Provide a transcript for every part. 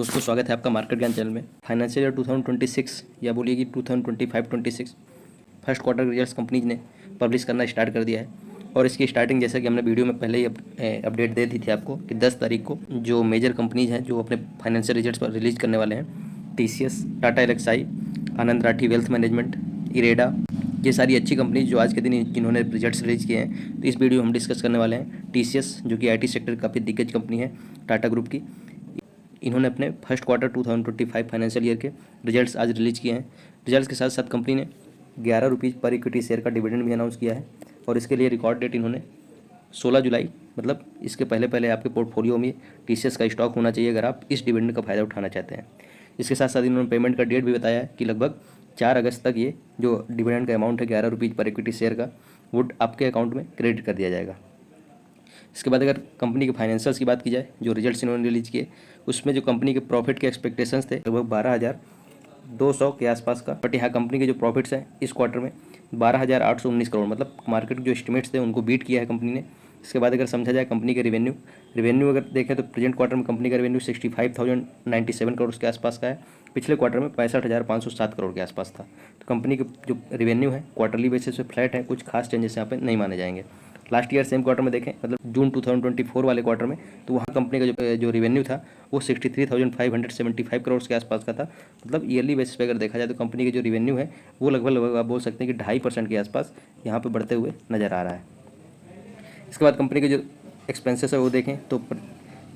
दोस्तों स्वागत है आपका मार्केट ज्ञान चैनल में। फाइनेंशियल ईयर 2026 या बोलिए कि 2025-26 फर्स्ट क्वार्टर रिजल्ट्स कंपनीज ने पब्लिश करना स्टार्ट कर दिया है। और इसकी स्टार्टिंग जैसा कि हमने वीडियो में पहले ही अपडेट दे दी थी आपको कि 10 तारीख को जो मेजर कंपनीज हैं जो अपने फाइनेंशियल रिजल्ट्स पर रिलीज करने वाले हैं, TCS, टाटा एलेक्साई, आनंद राठी वेल्थ मैनेजमेंट, इरेडा, ये सारी अच्छी कंपनीज जो आज के दिन जिन्होंने रिजल्ट्स रिलीज किए हैं, तो इस वीडियो में हम डिस्कस करने वाले हैं। TCS जो कि IT सेक्टर काफ़ी दिग्गज कंपनी है टाटा ग्रुप की, इन्होंने अपने फर्स्ट क्वार्टर 2025 फाइनेंशियल ईयर के रिजल्ट्स आज रिलीज किए हैं। रिजल्ट्स के साथ साथ कंपनी ने 11 रुपीज़ पर इक्विटी शेयर का डिविडेंड भी अनाउंस किया है और इसके लिए रिकॉर्ड डेट इन्होंने 16 जुलाई, मतलब इसके पहले आपके पोर्टफोलियो में TCS का स्टॉक होना चाहिए अगर आप इस डिविडेंड का फ़ायदा उठाना चाहते हैं। इसके साथ साथ इन्होंने पेमेंट का डेट भी बताया है कि लगभग 4 अगस्त तक ये जो डिविडेंड का अमाउंट है 11 रुपीज़ पर इक्विटी शेयर का, वो आपके अकाउंट में क्रेडिट कर दिया जाएगा। इसके बाद अगर कंपनी के फाइनेंशियल्स की बात की जाए, जो रिजल्ट्स इन्होंने रिलीज किए, उसमें जो कंपनी के प्रॉफिट के एक्सपेक्टेशंस थे लगभग 12,200 के आसपास का, बट यहाँ कंपनी के जो प्रॉफिट्स हैं इस क्वार्टर में 12,819 करोड़, मतलब मार्केट के जो एस्टिमेट्स थे उनको बीट किया है कंपनी ने। इसके बाद अगर समझा जाए कंपनी के रेवेन्यू अगर देखें तो प्रेजेंट क्वार्टर में कंपनी का रेवेन्यू 65,097 करोड़ के आसपास का है। पिछले क्वार्टर में 65,507 करोड़ के आसपास था। तो कंपनी के जो रेवेन्यू है क्वार्टरली बेसिस पे फ्लैट है, कुछ खास चेंजेस यहाँ पे नहीं माने जाएंगे। लास्ट ईयर सेम क्वार्टर में देखें, मतलब जून 2024 वाले क्वार्टर में, तो वहाँ कंपनी का जो रेवेन्यू था वो 63,575 करोड़ के आसपास का था। मतलब ईयरली बेसिस पे अगर देखा जाए तो कंपनी के जो रेवेन्यू है वो लगभग आप बोल सकते हैं कि 2.5% के आसपास यहाँ पे बढ़ते हुए नज़र आ रहा है। इसके बाद कंपनी के जो एक्सपेंसेस है वो देखें तो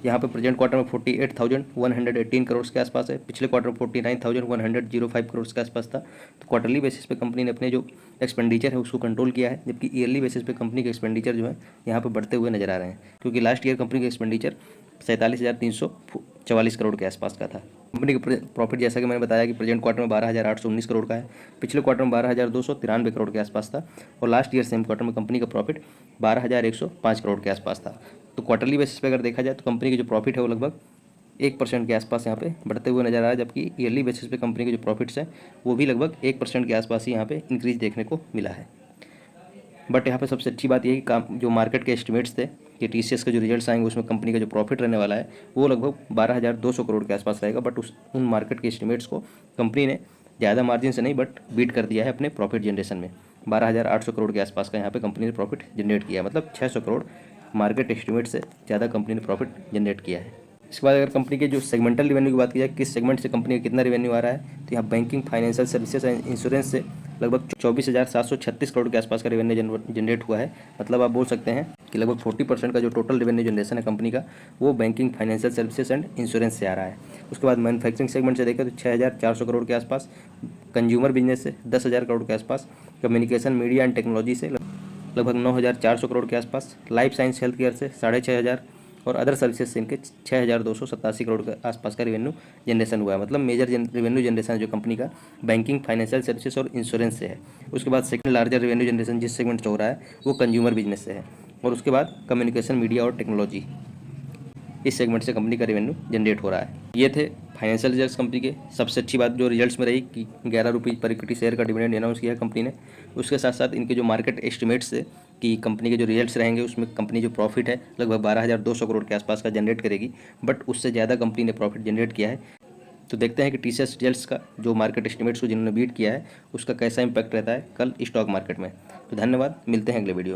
यहाँ पे प्रेजेंट क्वार्टर में 48,118 करोड़ के आसपास है। पिछले क्वार्टर में 49,105 करोड़ के आसपास था। तो क्वार्टरली बेसिस पे कंपनी ने अपने जो एक्सपेंडिचर है उसको कंट्रोल किया है, जबकि ईयरली बेसिस पे कंपनी के एक्सपेंडिचर जो है यहाँ पे बढ़ते हुए नजर आ रहे हैं, क्योंकि लास्ट ईयर कंपनी का एक्सपेंडिचर 47,344 करोड़ के आसपास का था। कंपनी का प्रॉफिट जैसा कि मैंने बताया कि प्रेजेंट क्वार्टर में 12,819 करोड़ का है, पिछले क्वार्टर में 12,293 करोड़ के आसपास था और लास्ट ईयर सेम क्वार्टर में कंपनी का प्रॉफिट 12,105 करोड़ के आसपास था। तो क्वार्टरली बेसिस पे अगर देखा जाए तो कंपनी की जो प्रॉफिट है वो लगभग 1% के आसपास यहाँ पे बढ़ते हुए नजर आ रहा है, जबकि ईयरली बेसिस पे कंपनी के जो प्रॉफिट्स हैं वो भी लगभग 1% के आसपास ही यहाँ पे इंक्रीज देखने को मिला है। बट यहाँ पे सबसे अच्छी बात यही कि जो मार्केट के एस्टिमेट्स थे कि TCS के जो रिजल्ट्स आएंगे उसमें कंपनी का जो प्रॉफिट रहने वाला है वो लगभग 12,200 करोड़ के आसपास रहेगा। बट उन मार्केट के एस्टिमेट्स को कंपनी ने ज़्यादा मार्जिन से नहीं बट बीट कर दिया है अपने प्रॉफिट जनरेशन में। 12,800 करोड़ के आसपास का यहाँ पे कंपनी ने प्रॉफिट जनरेट किया है, मतलब 600 करोड़ मार्केट एस्टिमेट से ज़्यादा कंपनी ने प्रॉफिट जनरेट किया है। इसके बाद अगर कंपनी के जो सेगमेंटल रेवेन्यू की बात की जाए, किस सेगमेंट से कंपनी का कितना रेवेन्यू आ रहा है, तो यहाँ banking, financial services and insurance से लगभग 24,736 करोड़ के आसपास का रेवेन्यू जनरेट हुआ है। मतलब आप बोल सकते हैं कि लगभग 40% का जो टोटल रेवेन्यू जनरेशन है कंपनी का वो banking, financial services and insurance से आ रहा है। उसके बाद मैन्युफैक्चरिंग सेगमेंट से देखें तो 6,400 करोड़ के आसपास, कंज्यूमर बिजनेस से 10,000 करोड़ के आसपास, कम्युनिकेशन, मीडिया एंड टेक्नोलॉजी से लगभग 9,400 करोड़ के आसपास, लाइफ साइंस हेल्थ केयर से 6,500 और अदर सर्विसेज से इनके 6,287 करोड़ के आसपास का रेवेन्यू जनरेशन हुआ है। मतलब मेजर रेवेन्यू जनरेशन जो कंपनी का बैंकिंग, फाइनेंशियल सर्विसेज और इंश्योरेंस से है। उसके बाद सेकंड लार्जर रेवेन्यू जनरेशन जिस सेगमेंट से हो रहा है वो कंज्यूमर बिजनेस से है और उसके बाद कम्युनिकेशन, मीडिया और टेक्नोलॉजी, इस सेगमेंट से कंपनी का रेवेन्यू जनरेट हो रहा है। ये थे फाइनेंशियल रिजल्ट्स कंपनी के। सबसे अच्छी बात जो रिजल्ट्स में रही कि 11 रुपये पर इक्विटी शेयर का डिविडेंड अनाउंस किया है कंपनी ने। उसके साथ साथ इनके जो मार्केट एस्टिमेट्स से कि कंपनी के जो रिजल्ट्स रहेंगे उसमें कंपनी जो प्रॉफिट है लगभग 12,200 करोड़ के आसपास का जनरेट करेगी, बट उससे ज़्यादा कंपनी ने प्रॉफिट जनरेट किया है। तो देखते हैं कि TCS रिजल्ट्स का जो मार्केट एस्टिमेट्स को जिन्होंने बीट किया है उसका कैसा इंपैक्ट रहता है कल स्टॉक मार्केट में। तो धन्यवाद, मिलते हैं अगले वीडियो।